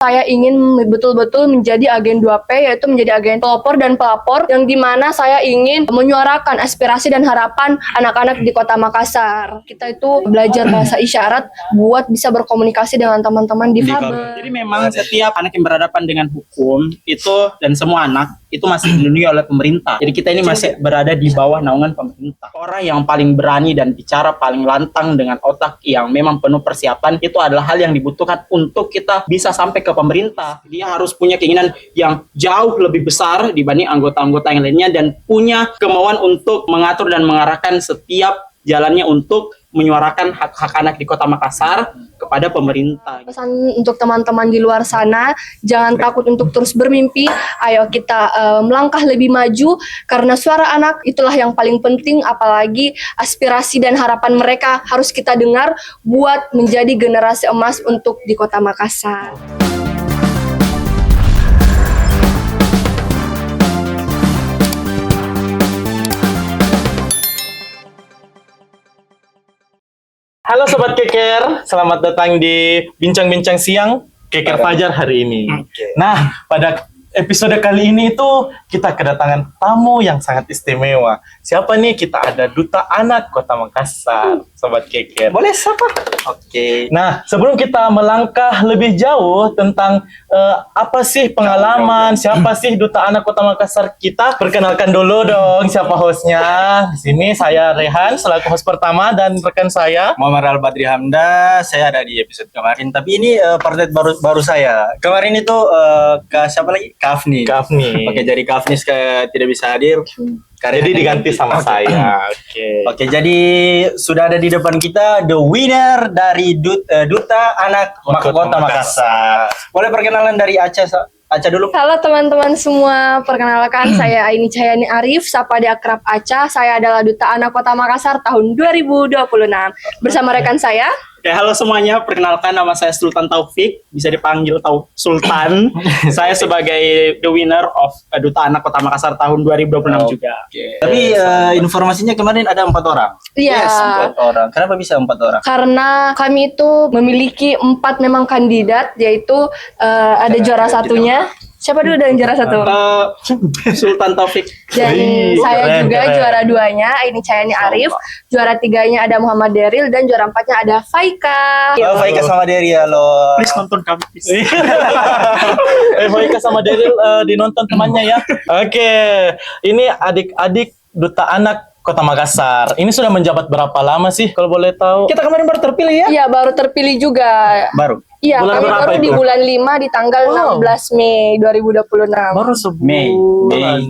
Saya ingin betul-betul menjadi agen 2P, yaitu menjadi agen pelopor dan pelapor, yang dimana saya ingin menyuarakan aspirasi dan harapan anak-anak di Kota Makassar. Kita itu belajar bahasa isyarat buat bisa berkomunikasi dengan teman-teman difabel. Jadi memang setiap anak yang berhadapan dengan hukum itu dan semua anak itu masih dilindungi oleh pemerintah. Jadi kita ini masih berada di bawah naungan pemerintah. Orang yang paling berani dan bicara paling lantang dengan otak yang memang penuh persiapan itu adalah hal yang dibutuhkan untuk kita bisa sampai ke pemerintah. Dia harus punya keinginan yang jauh lebih besar dibanding anggota-anggota yang lainnya dan punya kemauan untuk mengatur dan mengarahkan setiap jalannya untuk menyuarakan hak-hak anak di Kota Makassar kepada pemerintah. Pesan untuk teman-teman di luar sana, jangan takut untuk terus bermimpi. Ayo kita melangkah lebih maju, karena suara anak itulah yang paling penting, apalagi aspirasi dan harapan mereka harus kita dengar buat menjadi generasi emas untuk di Kota Makassar. Halo Sobat Keker, selamat datang di Bincang-Bincang Siang Keker Fajar hari ini. Nah, pada episode kali ini itu kita kedatangan tamu yang sangat istimewa. Siapa nih? Kita ada Duta Anak Kota Makassar, Sobat Keker. Boleh siapa? Oke. Nah, sebelum kita melangkah lebih jauh tentang apa sih pengalaman, siapa sih Duta Anak Kota Makassar, kita perkenalkan dulu dong siapa hostnya. Di sini saya Rehan selaku host pertama dan rekan saya Muhammad Al-Badri Hamda. Saya ada di episode kemarin, tapi ini partner baru saya. Kemarin itu siapa lagi? Kafni. Oke, jadi Kafni tidak bisa hadir. Jadi diganti sama saya. Oke, jadi sudah ada di depan kita the winner dari Duta Anak Kota Makassar. Boleh perkenalan dari Aca dulu. Halo teman-teman semua, perkenalkan saya Aini Cahyani Arif, sapa di akrab Aca. Saya adalah Duta Anak Kota Makassar tahun 2026. Bersama rekan saya. Ya, halo semuanya, perkenalkan nama saya Sultan Taufik, bisa dipanggil Sultan. Saya sebagai the winner of Duta Anak Kota Makassar tahun 2026 juga. Tapi informasinya kemarin ada 4 orang. Iya. Yes, 4 orang. Kenapa bisa 4 orang? Karena kami itu memiliki 4 memang kandidat, yaitu ada juara satunya. Siapa dulu yang juara satu? Sultan Taufik. Dan saya juga juara 2-nya, ini Cahyani Arif. Juara 3-nya ada Muhammad Deril, dan juara 4-nya ada Faika. Faika sama Dery, halo. Please nonton kami. Faika sama Deril dinonton temannya ya. Oke, ini adik-adik Duta Anak Kota Makassar. Ini sudah menjabat berapa lama sih kalau boleh tahu? Kita kemarin baru terpilih ya? Iya, baru terpilih juga. Baru. Iya, Bulan kami berapa baru itu? di bulan 5 di tanggal 16 Mei 2026. Baru sebulan. Mei.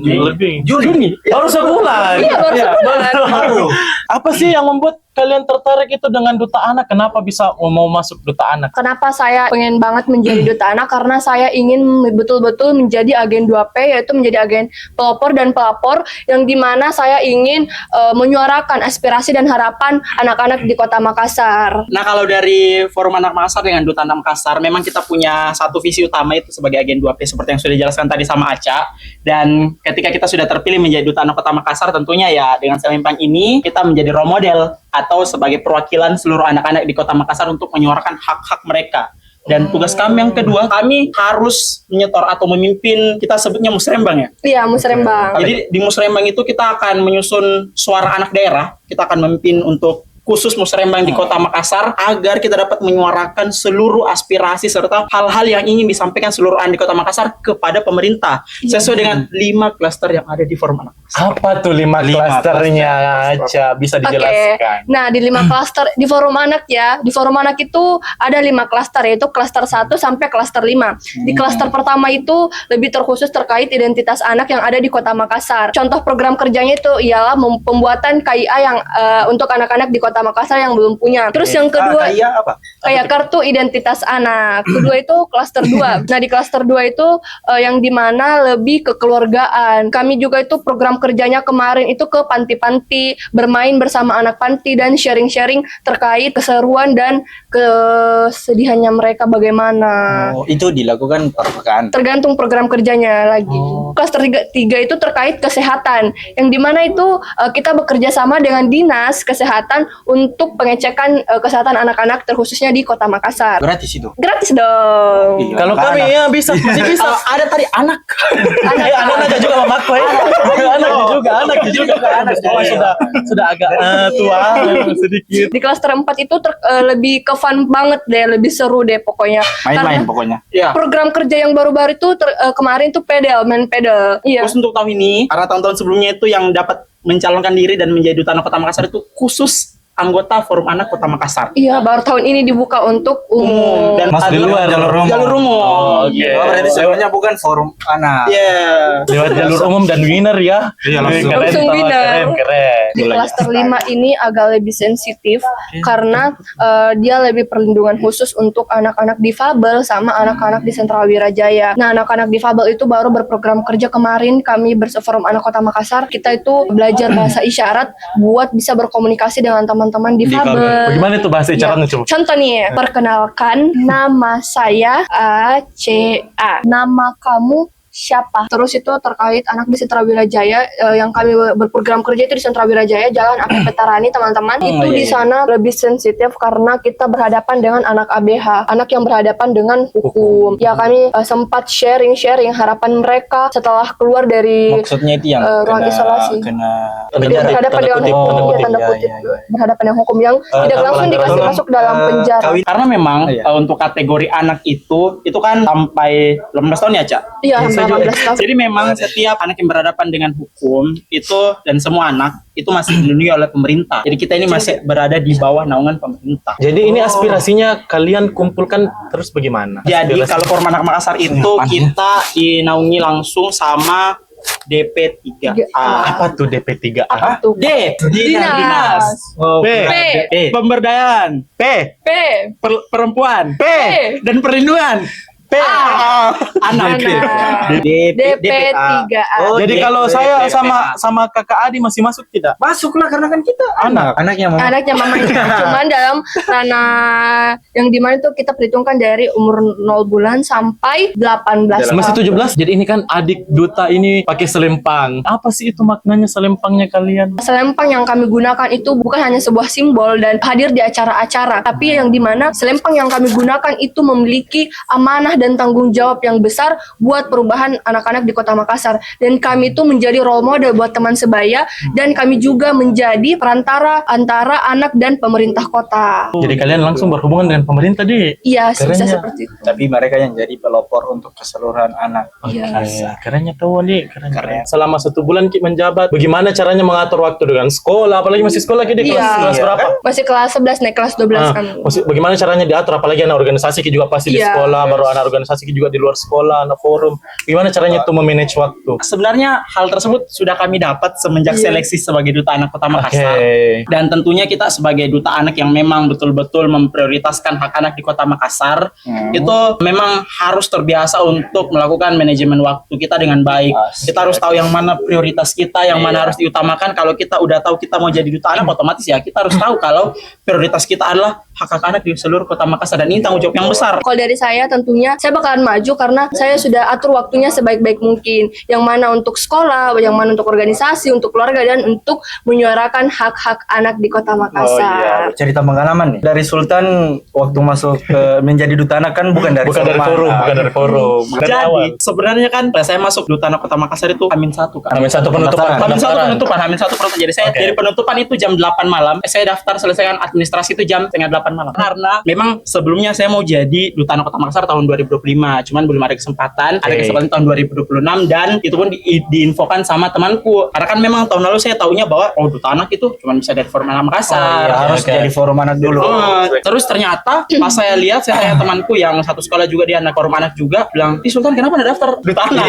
Lebih. Juni. Baru sebulan. Iya, baru sebulan. Baru. Apa sih yang membuat kalian tertarik itu dengan Duta Anak? Kenapa bisa mau masuk Duta Anak? Kenapa saya pengen banget menjadi Duta Anak? Karena saya ingin betul-betul menjadi agen 2P, yaitu menjadi agen pelopor dan pelapor, yang dimana saya ingin menyuarakan aspirasi dan harapan anak-anak di Kota Makassar. Nah, kalau dari Forum Anak Makassar dengan Duta Anak Makassar, memang kita punya satu visi utama, itu sebagai agen 2P seperti yang sudah dijelaskan tadi sama Aca. Dan ketika kita sudah terpilih menjadi Duta Anak Kota Makassar, tentunya ya dengan Selimpang ini kita menjadi role model atau sebagai perwakilan seluruh anak-anak di Kota Makassar untuk menyuarakan hak-hak mereka. Dan tugas kami yang kedua, kami harus menyetor atau memimpin, kita sebutnya musrembang ya. Iya, musrembang. Jadi di musrembang itu kita akan menyusun suara anak daerah, kita akan memimpin untuk khusus musrembang di Kota Makassar, agar kita dapat menyuarakan seluruh aspirasi serta hal-hal yang ingin disampaikan seluruh anak di Kota Makassar kepada pemerintah sesuai dengan 5 klaster yang ada di Forum Anak Makassar. Apa tuh 5 klasternya aja? Bisa dijelaskan? Nah, di 5 klaster di Forum Anak ya. Di Forum Anak itu ada 5 klaster, yaitu klaster 1 sampai klaster 5. Di klaster pertama itu lebih terkhusus terkait identitas anak yang ada di Kota Makassar. Contoh program kerjanya itu ialah pembuatan KIA yang untuk anak-anak di Kota Makassar yang belum punya. Terus yang kedua, kayak kartu identitas anak. Kedua itu klaster 2. Nah, di klaster 2 itu yang dimana lebih kekeluargaan. Kami juga itu program kerjanya kemarin itu ke panti-panti, bermain bersama anak panti dan sharing-sharing terkait keseruan dan kesedihannya mereka bagaimana. Oh, itu dilakukan per pekan. Tergantung program kerjanya lagi. Klaster tiga itu terkait kesehatan, yang dimana itu kita bekerja sama dengan dinas kesehatan untuk pengecekan kesehatan anak-anak terkhususnya di Kota Makassar. Gratis itu. Gratis dong. Kalau kami ya bisa, masih bisa. Ada tadi anak. Anak juga mamaku ya. Anak juga. Oh, sudah agak tua sedikit. Di klaster 4 itu lebih ke fun banget deh, lebih seru deh pokoknya. Main-main Karena pokoknya. Ya. program kerja yang baru-baru itu kemarin tuh main pedal. Iya. Terus untuk tahun ini, karena tahun-tahun sebelumnya itu yang dapat mencalonkan diri dan menjadi duta anak Kota Makassar itu khusus anggota Forum Anak Kota Makassar. Iya, baru tahun ini dibuka untuk umum. Dan Masuk di luar jalur umum. Oh, oke. Iya. Oh, berarti sebenarnya bukan forum anak. Iya. Lewat jalur umum dan winner ya. Iya, Langsung Tawa, winner. Keren. Di klaster 5 ini agak lebih sensitif karena dia lebih perlindungan khusus untuk anak-anak difabel sama anak-anak di Sentra Wirajaya. Nah, anak-anak difabel itu baru berprogram kerja kemarin kami Forum Anak Kota Makassar. Kita itu belajar bahasa isyarat buat bisa berkomunikasi dengan teman-teman difabel. Bagaimana itu bahasa isyaratnya coba? Contoh nih, perkenalkan nama saya ACA. Nama kamu siapa? Terus itu terkait anak di Sentra Wirajaya yang kami berprogram kerja itu di Sentra Wirajaya Jalan AP Petarani teman-teman. Itu di sana lebih sensitif karena kita berhadapan dengan anak ABH, anak yang berhadapan dengan hukum. Ya kami sempat sharing harapan mereka setelah keluar dari Maksudnya itu yang ruang isolasi. kena Dia berhadapan dengan hukum, ya, tanda kutip, berhadapan dengan hukum yang tidak langsung dikasih masuk dalam penjara. Karena memang untuk kategori anak itu kan sampai 18 tahun ya, Cak? Iya, 18 tahun. Jadi memang setiap anak yang berhadapan dengan hukum itu dan semua anak itu masih dilindungi oleh pemerintah. Jadi kita ini masih berada di bawah naungan pemerintah. Jadi ini aspirasinya kalian kumpulkan terus bagaimana? Jadi kalau Forum Anak Makassar itu kita dinaungi langsung sama DP3A. Apa tuh DP3A? Apa tuh? D. Dinas. Oh, B. P. Pemberdayaan. P. P. Perempuan. P. Dan perlindungan. P. Anak. DP3A. Oh, Jadi kalau saya sama kakak Adi masih masuk tidak? masuklah karena kan kita Anak. anaknya mau. Anaknya mamanya. Cuman dalam ranah yang dimana itu kita perhitungkan dari umur 0 bulan sampai 18 Masih tahun. 17. Jadi ini kan adik duta ini pakai selempang. Apa sih itu maknanya selempangnya kalian? Selempang yang kami gunakan itu bukan hanya sebuah simbol dan hadir di acara-acara, tapi yang dimana selempang yang kami gunakan itu memiliki amanah dan tanggung jawab yang besar buat perubahan anak-anak di Kota Makassar. Dan kami itu menjadi role model buat teman sebaya dan kami juga menjadi perantara antara anak dan pemerintah kota. Jadi kalian langsung berhubungan dengan pemerintah deh. Iya, bisa Kerennya. seperti itu. Tapi mereka yang jadi pelopor untuk keseluruhan anak. Iya. Kerennya tahu nih, keren. Selama 1 bulan Ki menjabat, bagaimana caranya mengatur waktu dengan sekolah? Apalagi masih sekolah Ki di kelas Iya. berapa? Masih kelas 11 naik kelas 12 kami. Bagaimana caranya diatur? Apalagi anak organisasi Ki juga pasti di Iya. sekolah, baru anak organisasi Ki juga di luar sekolah, anak forum. Gimana caranya tuh memanage waktu? Sebenarnya hal tersebut sudah kami dapat semenjak seleksi sebagai duta anak Kota Makassar. Oke. Dan tentunya kita sebagai duta anak yang memang betul-betul memprioritaskan hak anak di Kota Makassar, itu memang harus terbiasa untuk melakukan manajemen waktu kita dengan baik. Kita harus tahu yang mana prioritas kita, yang mana harus diutamakan. Kalau kita udah tahu kita mau jadi duta anak, otomatis ya kita harus tahu kalau prioritas kita adalah hak-hak anak di seluruh Kota Makassar, dan ini tanggung jawab yang besar. Kalau dari saya tentunya saya bakalan maju karena saya sudah atur waktunya sebaik-baik mungkin. Yang mana untuk sekolah, yang mana untuk organisasi, untuk keluarga, dan untuk menyuarakan hak-hak anak di Kota Makassar. Cerita pengalaman nih. Dari Sultan waktu masuk menjadi duta anak kan bukan dari Bukan dari forum, bukan dari forum. Dari awal. Jadi sebenarnya kan saya masuk duta anak Kota Makassar itu H-1 kan. H-1 penutupan. H-1 penutupan. Jadi saya dari penutupan itu jam 8 malam. Saya daftar selesaikan administrasi itu jam setengah 8 malam. Karena memang sebelumnya saya mau jadi duta anak Kota Makassar tahun 2025, cuman belum ada kesempatan. Ada kesempatan tahun 2026 dan itu pun diinfokan sama temanku. Karena kan memang tahun lalu saya taunya bahwa duta anak itu cuma bisa dari Forum Anak Makassar. harus jadi forum anak dulu. Terus ternyata pas saya lihat, saya tanya temanku yang satu sekolah juga dia anak Forum Anak juga, bilang, "Ih Sultan, kenapa nggak daftar duta anak?"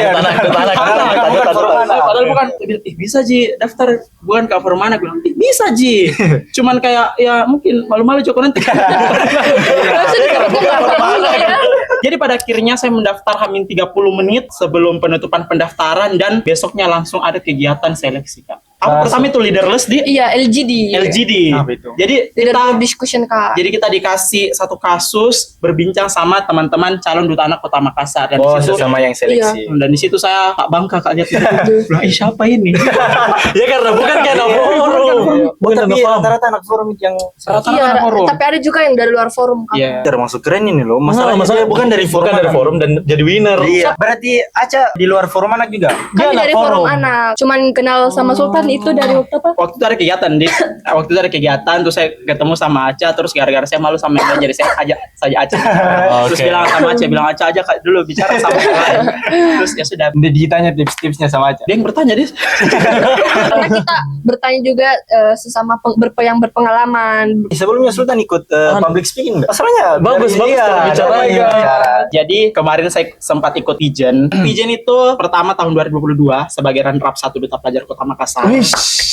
Padahal bukan. Dia bilang, "Bisa Ji daftar, bukan ke Forum Anak." Bilang, "Bisa Ji." Cuman kayak ya mungkin malu-malu Joko nanti. Langsung dikatakan nggak perlu ya. Jadi pada akhirnya saya mendaftar hamin 30 menit sebelum penutupan pendaftaran dan besoknya langsung ada kegiatan seleksi, Kak. Aku pertama itu leaderless di Iya, LGD. Apa itu? Jadi Leader kita group discussion, Kak. jadi kita dikasih satu kasus berbincang sama teman-teman calon duta anak Kota Makassar dan Oh, di situ sesama yang seleksi. dan di situ saya Kak bangga Kak lihat itu. Lah, siapa ini? Ya karena bukan kayak anak forum. Bukan Tapi anak forum. rata-rata anak forum yang Rata-rata Iya, anak forum. tapi ada juga yang dari luar forum, Kak. Iya. termasuk keren ini loh. Masalahnya Masalahnya dia bukan dari forum. bukan dari anak. forum dan jadi winner. Iya. Berarti Aca di luar forum anak juga. Dia Kami anak dari forum anak. Cuman kenal sama Sultan itu dari waktu apa? Waktu itu ada kegiatan terus saya ketemu sama Aca terus gara-gara saya malu sama yang lain jadi saya ajak saja Aca. Terus Oke. bilang sama Aca aja Kak dulu bicara sama yang lain. Terus ya sudah Dia ditanya tips-tipsnya sama Aca. dia yang bertanya dia. Karena kita bertanya juga sesama yang berpengalaman. Sebelumnya Sultan ikut public speaking nggak? Masalahnya Bagus, dari- bagus, iya, berbicara dari ya. bicara. Jadi kemarin saya sempat ikut Pigeon. Pigeon itu pertama tahun 2022 sebagai runner up 1 Duta Pelajar Kota Makassar. Wih,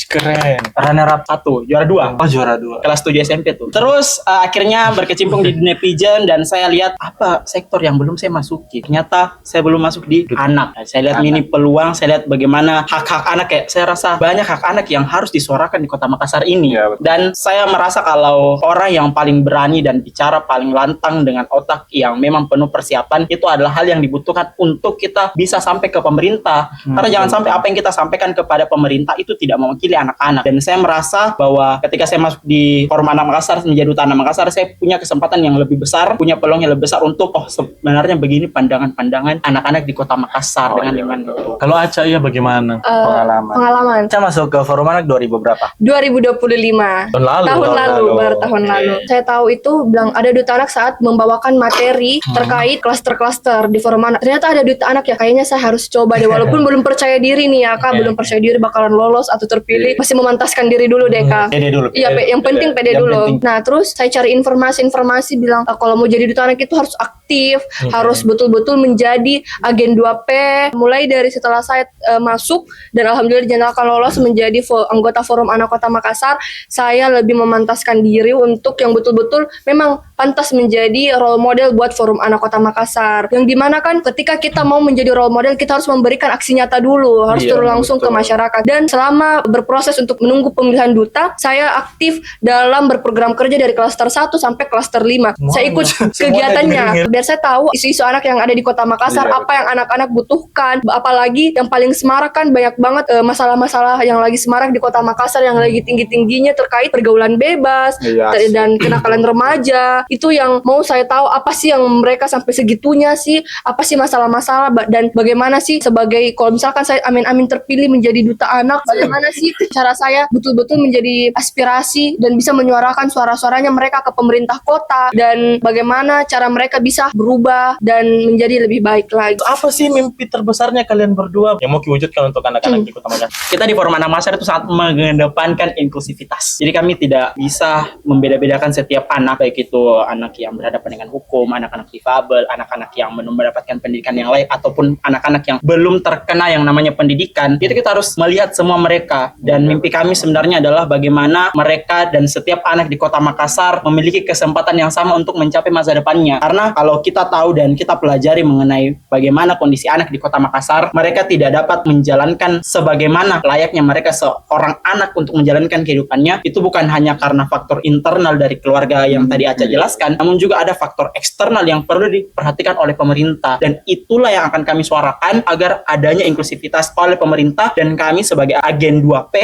keren. Runner up 1, juara 2. Oh, juara 2. Kelas 7 SMP tuh. Terus akhirnya berkecimpung di dunia pigeon dan saya lihat apa sektor yang belum saya masuki. Ternyata saya belum masuk di anak. Saya lihat mini peluang, saya lihat bagaimana hak-hak anak kayak saya rasa banyak hak anak yang harus disuarakan di Kota Makassar ini. Iya, betul. Dan saya merasa kalau orang yang paling berani dan bicara paling lantang dengan otak yang memang penuh persiapan itu adalah hal yang dibutuhkan untuk kita bisa sampai ke pemerintah. Karena jangan sampai apa yang kita sampaikan kepada pemerintah itu tidak mewakili anak-anak. Dan saya merasa bahwa ketika saya masuk di Forum Anak Makassar menjadi Duta Anak Makassar, saya punya kesempatan yang lebih besar, punya peluang yang lebih besar untuk sebenarnya begini pandangan-pandangan anak-anak di Kota Makassar dengan lingkungan itu. Kalau Aca iya bagaimana? Pengalaman. Aca masuk ke forum anak 2000 berapa? 2025. Tahun lalu. Tahun lalu, baru tahun lalu. Saya tahu itu bilang ada duta anak saat membawakan materi terkait klaster-klaster di forum anak. Ternyata ada duta anak ya, kayaknya saya harus coba deh. Walaupun belum percaya diri nih ya, Kak, belum percaya diri bakalan lolos atau terpilih, masih memantaskan diri dulu deh, Kak. Pede dulu. Iya, yang penting pede Yang dulu. penting. Nah, terus saya cari informasi bilang kalau mau jadi duta anak itu harus aktif, harus betul-betul menjadi agen 2P. Mulai dari setelah saya masuk dan alhamdulillah dinyatakan lolos menjadi anggota Forum Anak Kota Makassar, saya lebih memantaskan diri untuk yang betul-betul memang pantas menjadi role model buat Forum Anak Kota Makassar. Yang dimana kan ketika kita mau menjadi role model, kita harus memberikan aksi nyata dulu, harus Iya, turun langsung ke betul. masyarakat. Dan selama berproses untuk menunggu pemilihan duta, saya aktif dalam berprogram kerja dari klaster 1 sampai klaster 5. Saya ikut kegiatannya biar saya tahu isu-isu anak yang ada di Kota Makassar, Iya, apa yang anak-anak butuhkan, apalagi yang paling semarak kan banyak banget masalah-masalah yang lagi semarak di Kota Makassar yang lagi tinggi-tingginya terkait pergaulan bebas Iya, dan kenakalan remaja. Itu yang mau saya tahu apa sih yang mereka sampai segitunya sih, apa sih masalah-masalah dan bagaimana sih sebagai kalau misalkan saya amin-amin terpilih menjadi duta anak, bagaimana sih cara saya betul-betul menjadi aspirasi dan bisa menyuarakan suara-suaranya mereka ke pemerintah kota dan bagaimana cara mereka bisa berubah dan menjadi lebih baik lagi. Apa sih mimpi terbesarnya kalian berdua yang mau diwujudkan untuk anak-anak di Kota Makassar? Kita di Forum Anak Makassar itu sangat mengedepankan inklusivitas. Jadi kami tidak bisa membeda-bedakan setiap anak, baik itu anak yang berhadapan dengan hukum, anak-anak difabel, anak-anak yang belum mendapatkan pendidikan yang layak, ataupun anak-anak yang belum terkena yang namanya pendidikan. Itu kita harus melihat semua mereka. Dan mimpi kami sebenarnya adalah bagaimana mereka dan setiap anak di Kota Makassar memiliki kesempatan yang sama untuk mencapai masa depannya. Karena kalau kita tahu dan kita pelajari mengenai bagaimana kondisi anak di Kota Makassar, mereka tidak dapat menjalankan sebagaimana layaknya mereka seorang anak untuk menjalankan kehidupannya. Itu bukan hanya karena faktor internal dari keluarga yang tadi Aca jelaskan, namun juga ada faktor eksternal yang perlu diperhatikan oleh pemerintah. Dan itulah yang akan kami suarakan agar adanya inklusivitas oleh pemerintah dan kami sebagai agen 2P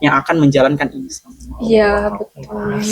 yang akan menjalankan ini semua. Iya, betul.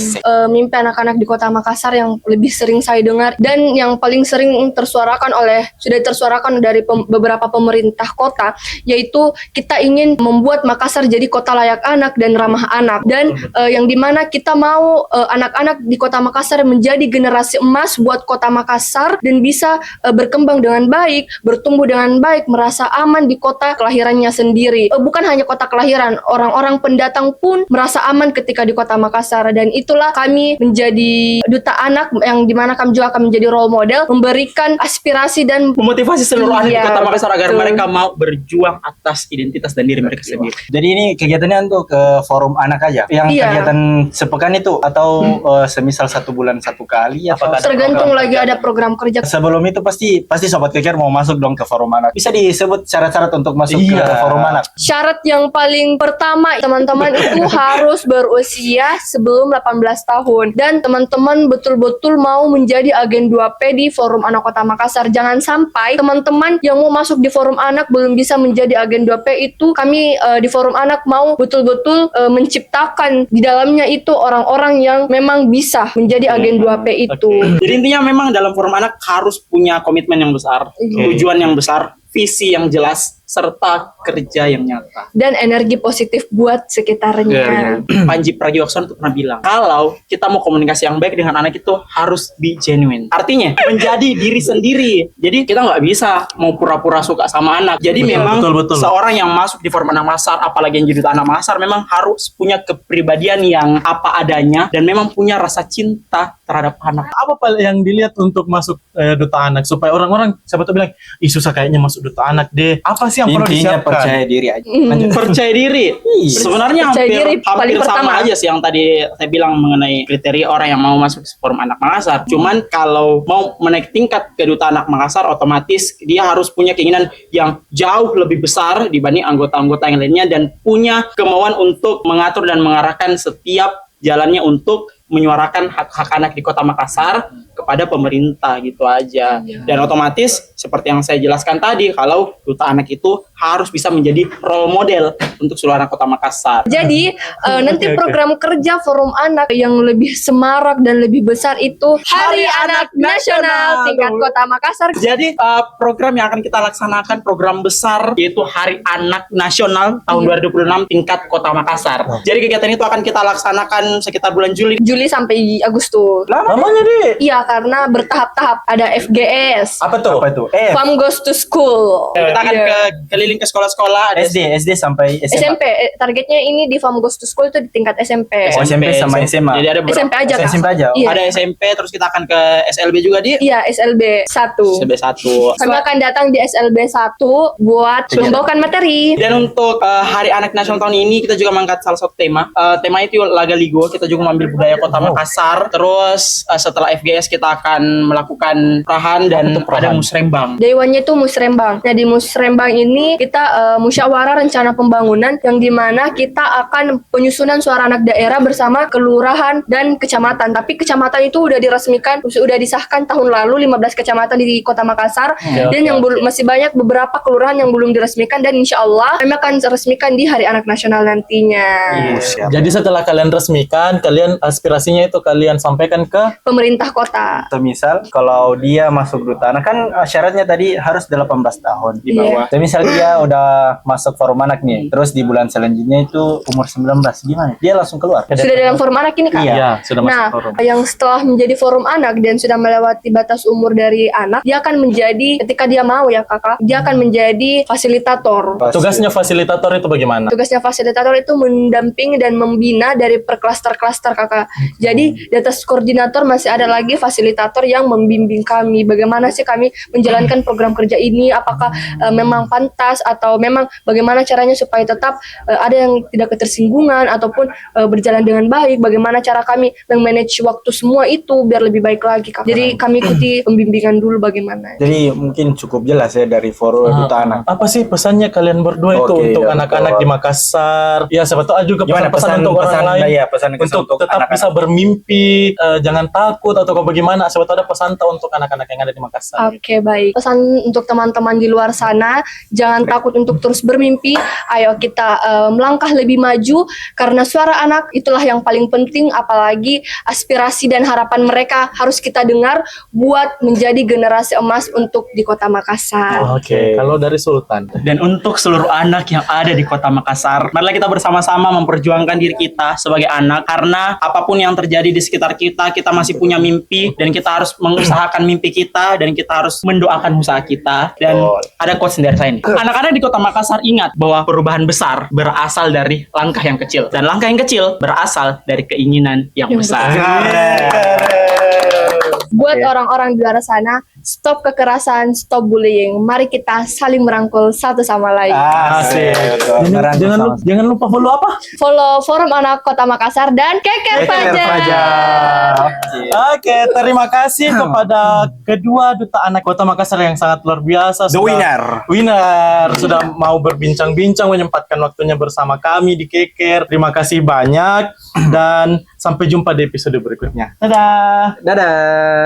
Mimpi anak-anak di Kota Makassar yang lebih sering saya dengar dan yang paling sering sudah tersuarakan dari beberapa pemerintah kota, yaitu kita ingin membuat Makassar jadi kota layak anak dan ramah anak. Dan yang dimana kita mau anak-anak di Kota Makassar menjadi generasi emas buat Kota Makassar dan bisa berkembang dengan baik, bertumbuh dengan baik, merasa aman di kota kelahirannya sendiri. Bukan hanya kota kelahiran, orang-orang pendatang datang pun merasa aman ketika di Kota Makassar, dan itulah kami menjadi duta anak yang dimana kami juga akan menjadi role model, memberikan aspirasi dan Memotivasi seluruh anak di Iya, Kota Makassar agar betul. mereka mau berjuang atas identitas dan diri mereka sendiri. Jadi ini kegiatannya untuk forum anak aja. Yang Iya. kegiatan sepekan itu atau semisal 1 bulan 1 kali apakah ada tergantung program lagi kerja? ada program kerja. Sebelum itu pasti sobat keker mau masuk dong ke forum anak. Bisa disebut syarat-syarat untuk masuk ke forum anak. Syarat yang paling pertama, teman-teman itu harus berusia sebelum 18 tahun. Dan teman-teman betul-betul mau menjadi agen 2P di Forum Anak Kota Makassar. Jangan sampai teman-teman yang mau masuk di Forum Anak belum bisa menjadi agen 2P itu. Kami di Forum Anak mau betul-betul menciptakan di dalamnya itu orang-orang yang memang bisa menjadi agen 2P itu. Jadi intinya memang dalam forum anak harus punya komitmen yang besar, tujuan yang besar, visi yang jelas, serta kerja yang nyata. Dan energi positif buat sekitarnya. Panji Pragiwaksono itu pernah bilang, kalau kita mau komunikasi yang baik dengan anak itu harus be genuine. Artinya, menjadi diri sendiri. Jadi kita nggak bisa mau pura-pura suka sama anak. Jadi memang seorang yang masuk di forum anak Makassar, apalagi yang jadi duta anak Makassar, memang harus punya kepribadian yang apa adanya dan memang punya rasa cinta terhadap anak. Apa yang dilihat untuk masuk duta anak supaya orang-orang siapa tuh bilang, ih susah kayaknya masuk duta anak deh. Apa sih yang perlu Intinya disiapkan? percaya diri aja. Percaya diri. Sebenarnya Percaya diri paling hampir sama pertama. aja sih yang tadi saya bilang mengenai kriteria orang yang mau masuk forum anak Makassar. Cuman kalau mau menaik tingkat ke duta anak Makassar, otomatis dia harus punya keinginan yang jauh lebih besar dibanding anggota-anggota yang lainnya dan punya kemauan untuk mengatur dan mengarahkan setiap jalannya untuk menyuarakan hak-hak anak di Kota Makassar kepada pemerintah gitu aja. Dan otomatis seperti yang saya jelaskan tadi, kalau duta anak itu harus bisa menjadi role model untuk seluruh anak Kota Makassar. Jadi nanti program kerja Forum Anak yang lebih semarak dan lebih besar itu Hari Anak Nasional tingkat Kota Makassar. Jadi program yang akan kita laksanakan program besar yaitu Hari Anak Nasional tahun 2026 tingkat Kota Makassar. Jadi kegiatan itu akan kita laksanakan sekitar bulan Juli. Juli sampai Agustus. Namanya deh. Iya, karena bertahap-tahap. Ada FGS, Apa tuh? Fam Goes to School. Kita akan Iya. keliling ke sekolah-sekolah. SD sampai SMA. SMP. Targetnya ini di Fam Goes to School itu di tingkat SMP. Oh, SMP sama SMA. Jadi ada SMP aja, Kak. SMP aja. Iya. Ada SMP, terus kita akan ke SLB juga di Iya, SLB 1. SLB 1. Kami akan datang di SLB 1 buat membawakan materi. Dan untuk Hari Anak Nasional tahun ini kita juga mengangkat salah satu tema. Tema itu Laga Ligo. Kita juga mengambil budaya Kota Makassar. Terus setelah FGS kita akan melakukan perahan dan ada musrembang. Dewannya itu musrembang. Nah, di musrembang ini kita musyawarah rencana pembangunan yang dimana kita akan penyusunan suara anak daerah bersama kelurahan dan kecamatan. Tapi kecamatan itu udah diresmikan, sudah disahkan tahun lalu 15 kecamatan di Kota Makassar. Dan yang masih banyak beberapa kelurahan yang belum diresmikan, dan insya Allah kami akan resmikan di Hari Anak Nasional nantinya. Jadi setelah kalian resmikan, kalian aspirasinya itu kalian sampaikan ke Pemerintah kota. Misal kalau dia masuk duta anak kan syaratnya tadi harus 18 tahun Di bawah. Misal dia udah masuk forum anak nih, terus di bulan selanjutnya itu umur 19 gimana? Dia langsung keluar. Sudah dalam forum anak ini, Kak? Iya, sudah masuk Nah, forum. yang setelah menjadi forum anak dan sudah melewati batas umur dari anak, dia akan menjadi, ketika dia mau ya kakak, dia akan menjadi fasilitator. Tugasnya fasilitator itu bagaimana? Tugasnya fasilitator itu mendampingi dan membina dari per klaster-klaster kakak. Jadi di atas koordinator masih ada lagi fasilitator yang membimbing kami. Bagaimana sih kami menjalankan program kerja ini? Apakah memang pantas atau memang bagaimana caranya supaya tetap ada yang tidak ketersinggungan ataupun berjalan dengan baik? Bagaimana cara kami memanage waktu semua itu biar lebih baik lagi, Kak. Jadi kami ikuti pembimbingan dulu bagaimana. Jadi mungkin cukup jelas ya dari forum duta anak. Apa sih pesannya kalian berdua itu Oke, untuk ya, anak-anak betul. di Makassar? Ya, siapa tahu juga Gimana pesan-pesan untuk orang lain. Iya, pesan Untuk tetap bisa bermimpi, jangan takut atau bagaimana. Siapa tahu ada pesan untuk anak-anak yang ada di Makassar. Oke, baik. Pesan untuk teman-teman di luar sana, jangan takut untuk terus bermimpi. Ayo kita melangkah lebih maju, karena suara anak itulah yang paling penting, apalagi aspirasi dan harapan mereka harus kita dengar buat menjadi generasi emas untuk di Kota Makassar. Oke, kalau dari Sultan. Dan untuk seluruh anak yang ada di Kota Makassar, marilah kita bersama-sama memperjuangkan diri kita sebagai anak, karena apapun yang terjadi di sekitar kita, kita masih punya mimpi dan kita harus mengusahakan mimpi kita, dan kita harus mendoakan usaha kita. Dan ada quotes dari saya nih. Anak-anak di Kota Makassar ingat bahwa perubahan besar berasal dari langkah yang kecil, dan langkah yang kecil berasal dari keinginan yang besar. Buat orang-orang di luar sana, stop kekerasan, stop bullying. Mari kita saling merangkul satu sama lain. Asik. Jangan lupa follow apa? Follow Forum Anak Kota Makassar dan Keker Fajar. Oke, terima kasih kepada kedua duta anak Kota Makassar yang sangat luar biasa. The winner sudah mau berbincang-bincang, menyempatkan waktunya bersama kami di Keker. Terima kasih banyak dan sampai jumpa di episode berikutnya. Dadah. Dadah.